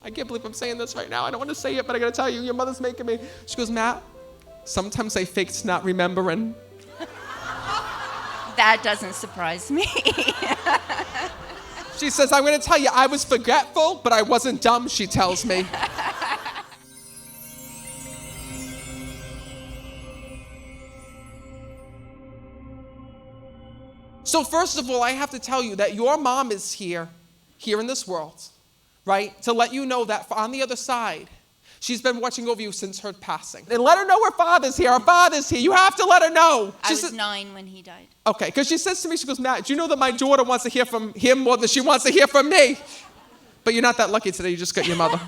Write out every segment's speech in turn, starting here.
I can't believe I'm saying this right now. I don't want to say it, but I got to tell you, your mother's making me. She goes, Matt, sometimes I faked not remembering. That doesn't surprise me. She says, I'm going to tell you, I was forgetful, but I wasn't dumb, she tells me. So first of all, I have to tell you that your mom is here in this world, right? To let you know that on the other side, she's been watching over you since her passing. And let her know her father's here. Her father's here. You have to let her know. I was 9 when he died. Okay, because she says to me, she goes, Matt, do you know that my daughter wants to hear from him more than she wants to hear from me? But you're not that lucky today. You just got your mother.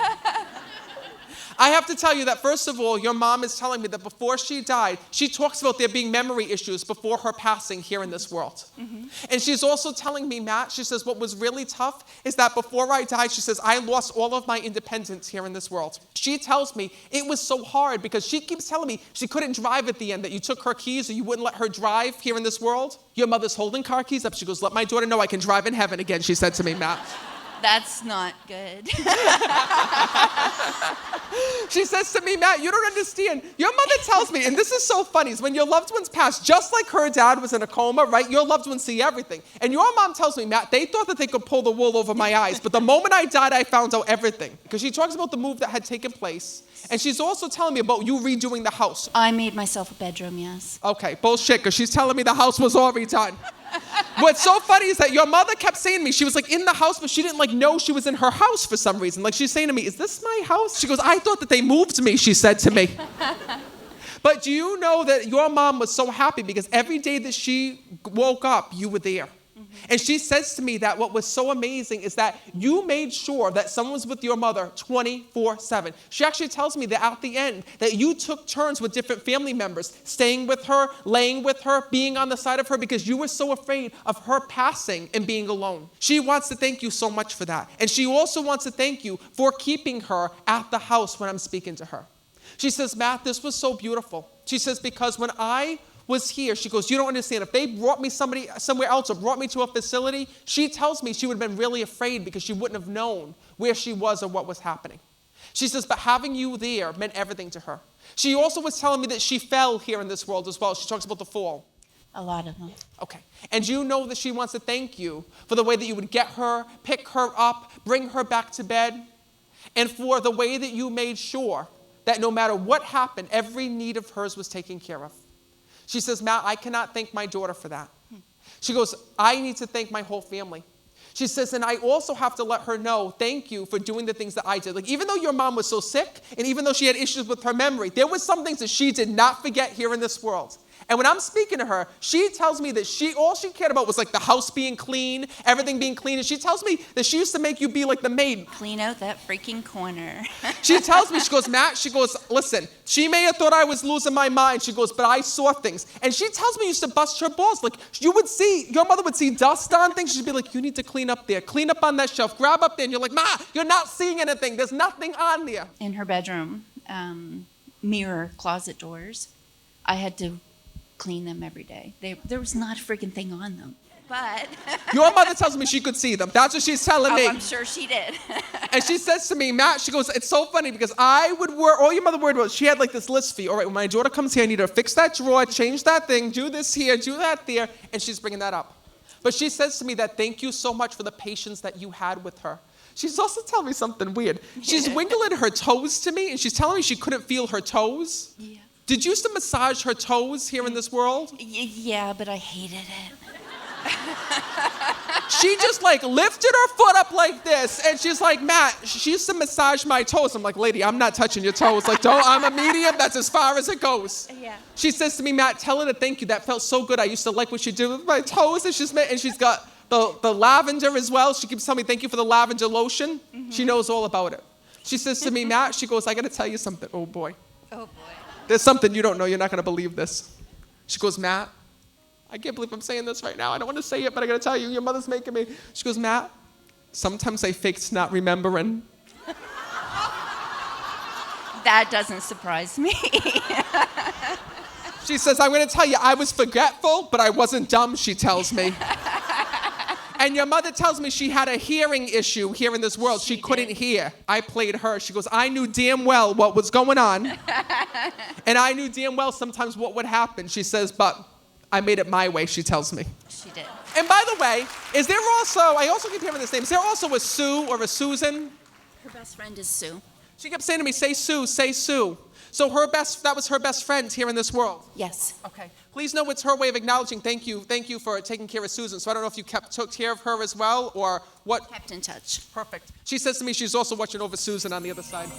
I have to tell you that, first of all, your mom is telling me that before she died, she talks about there being memory issues before her passing here in this world. Mm-hmm. And she's also telling me, Matt, she says, what was really tough is that before I died, she says, I lost all of my independence here in this world. She tells me it was so hard because she keeps telling me she couldn't drive at the end, that you took her keys or you wouldn't let her drive here in this world. Your mother's holding car keys up. She goes, let my daughter know I can drive in heaven again, she said to me, Matt. That's not good. She says to me, Matt, you don't understand. Your mother tells me, and this is so funny, is when your loved ones pass, just like her dad was in a coma, right? Your loved ones see everything. And your mom tells me, Matt, they thought that they could pull the wool over my eyes, but the moment I died, I found out everything. Because she talks about the move that had taken place. And she's also telling me about you redoing the house. I made myself a bedroom, yes. Okay, bullshit, because she's telling me the house was already done. What's so funny is that your mother kept saying to me, she was like in the house, but she didn't like know she was in her house for some reason. Like she's saying to me, is this my house? She goes, I thought that they moved me, she said to me. But do you know that your mom was so happy because every day that she woke up, you were there. And she says to me that what was so amazing is that you made sure that someone was with your mother 24/7. She actually tells me that at the end, that you took turns with different family members, staying with her, laying with her, being on the side of her because you were so afraid of her passing and being alone. She wants to thank you so much for that. And she also wants to thank you for keeping her at the house when I'm speaking to her. She says, Matt, this was so beautiful. She says, because when I was here, she goes, you don't understand. If they brought me somebody somewhere else or brought me to a facility, she tells me she would have been really afraid because she wouldn't have known where she was or what was happening. She says, but having you there meant everything to her. She also was telling me that she fell here in this world as well. She talks about the fall. A lot of them. Okay. And you know that she wants to thank you for the way that you would get her, pick her up, bring her back to bed, and for the way that you made sure that no matter what happened, every need of hers was taken care of. She says, Matt, I cannot thank my daughter for that. She goes, I need to thank my whole family. She says, and I also have to let her know, thank you for doing the things that I did. Like, even though your mom was so sick, and even though she had issues with her memory, there was some things that she did not forget here in this world. And when I'm speaking to her, she tells me that all she cared about was like the house being clean, everything being clean. And she tells me that she used to make you be like the maid. Clean out that freaking corner. She tells me, she goes, Matt, she goes, listen, she may have thought I was losing my mind. She goes, but I saw things. And she tells me you used to bust her balls. Like your mother would see dust on things. She'd be like, you need to clean up there. Clean up on that shelf. Grab up there. And you're like, Ma, you're not seeing anything. There's nothing on there. In her bedroom, mirror closet doors, I had to clean them every day. There was not a freaking thing on them. But your mother tells me she could see them. That's what she's telling me. I'm sure she did. And she says to me, Matt, she goes, it's so funny because I would work, all your mother worried about, she had like this list for you. All right, when my daughter comes here, I need her to fix that drawer, change that thing, do this here, do that there. And she's bringing that up. But she says to me that thank you so much for the patience that you had with her. She's also telling me something weird. She's wiggling her toes to me and she's telling me she couldn't feel her toes. Yeah. Did you used to massage her toes here in this world? Yeah, but I hated it. She just like lifted her foot up like this and she's like, Matt, she used to massage my toes. I'm like, lady, I'm not touching your toes. Like, I'm a medium. That's as far as it goes. Yeah. She says to me, Matt, tell her to thank you. That felt so good. I used to like what she did with my toes. And she's got the lavender as well. She keeps telling me, thank you for the lavender lotion. Mm-hmm. She knows all about it. She says to me, Matt, she goes, I got to tell you something. Oh, boy. Oh, boy. There's something you don't know. You're not going to believe this. She goes, Matt, I can't believe I'm saying this right now. I don't want to say it, but I got to tell you, your mother's making me. She goes, Matt, sometimes I faked not remembering. That doesn't surprise me. She says, I'm going to tell you, I was forgetful, but I wasn't dumb, she tells me. And your mother tells me she had a hearing issue here in this world. She couldn't hear. I played her. She goes, I knew damn well what was going on. And I knew damn well sometimes what would happen. She says, but I made it my way, she tells me. She did. And by the way, is there also, I also keep hearing this name, is there also a Sue or a Susan? Her best friend is Sue. She kept saying to me, say Sue, say Sue. So that was her best friend here in this world. Yes. Okay. Please know it's her way of acknowledging thank you for taking care of Susan. So I don't know if you took care of her as well or what. Kept in touch. Perfect. She says to me she's also watching over Susan on the other side.